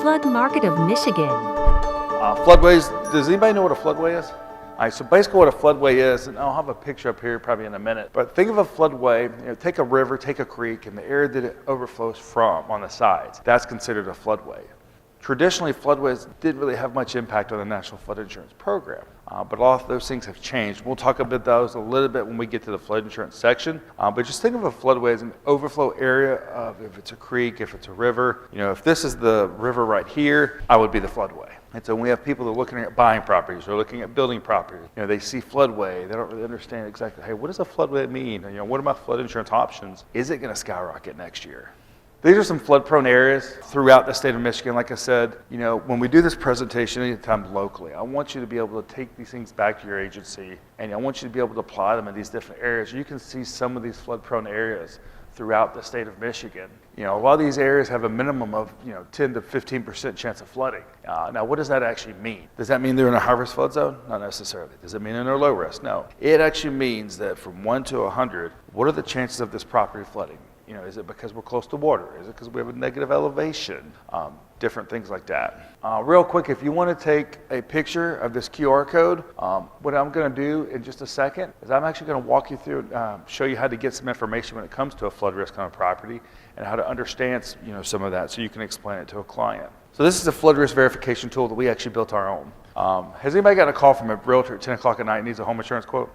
flood market of Michigan. Floodways, does anybody know what a floodway is? All right, so basically what a floodway is, and I'll have a picture up here probably in a minute, but think of a floodway, take a river, take a creek, and the area that it overflows from on the sides. That's considered a floodway. Traditionally, floodways didn't really have much impact on the National Flood Insurance Program, but a lot of those things have changed. We'll talk about those a little bit when we get to the flood insurance section, but just think of a floodway as an overflow area of if it's a creek, if it's a river. If this is the river right here, I would be the floodway. And so when we have people that are looking at buying properties or looking at building properties, they see floodway, they don't really understand exactly, hey, what does a floodway mean? What are my flood insurance options? Is it going to skyrocket next year? These are some flood-prone areas throughout the state of Michigan. Like I said, when we do this presentation anytime locally, I want you to be able to take these things back to your agency, and I want you to be able to apply them in these different areas. You can see some of these flood-prone areas throughout the state of Michigan. A lot of these areas have a minimum of 10 to 15% chance of flooding. Now, what does that actually mean? Does that mean they're in a high-risk flood zone? Not necessarily. Does it mean they're low risk? No. It actually means that from 1 to 100, what are the chances of this property flooding? Is it because we're close to water? Is it because we have a negative elevation? Different things like that. Real quick, if you want to take a picture of this QR code, what I'm going to do in just a second is I'm actually going to walk you through, show you how to get some information when it comes to a flood risk on a property and how to understand, some of that so you can explain it to a client. So this is a flood risk verification tool that we actually built our own. Has anybody gotten a call from a realtor at 10 o'clock at night and needs a home insurance quote?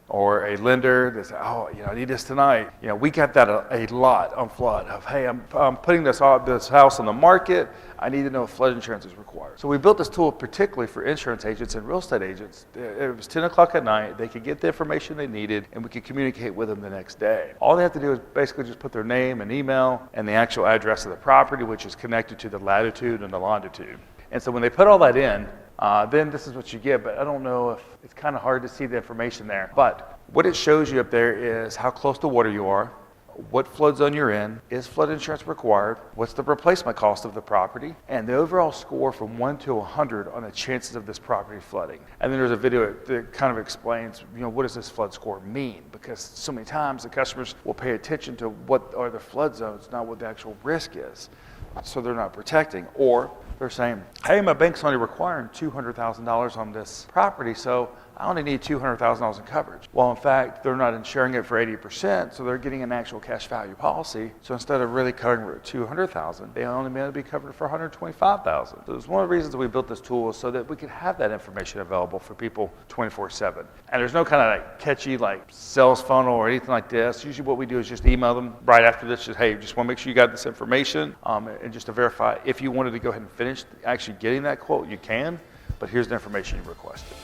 Or a lender that says, I need this tonight. We got that a lot on flood of, hey, I'm putting this house on the market. I need to know if flood insurance is required. So we built this tool particularly for insurance agents and real estate agents. It was 10 o'clock at night. They could get the information they needed, and we could communicate with them the next day. All they have to do is basically just put their name and email and the actual address of the property, which is connected to the latitude and the longitude. And so when they put all that in, then this is what you get, but I don't know if it's kind of hard to see the information there. But what it shows you up there is how close to water you are, what flood zone you're in, is flood insurance required, what's the replacement cost of the property, and the overall score from 1 to 100 on the chances of this property flooding. And then there's a video that kind of explains, what does this flood score mean? Because so many times the customers will pay attention to what are the flood zones, not what the actual risk is. So they're not protecting. Or they're saying, hey, my bank's only requiring $200,000 on this property, so I only need $200,000 in coverage. Well, in fact, they're not insuring it for 80%, so they're getting an actual cash value policy. So instead of really covering for $200,000, they only may be covered for $125,000. So it's one of the reasons we built this tool is so that we could have that information available for people 24/7. And there's no kind of catchy sales funnel or anything like this. Usually what we do is just email them right after this, just, hey, just want to make sure you got this information, and just to verify if you wanted to go ahead and finish actually getting that quote, you can, but here's the information you requested.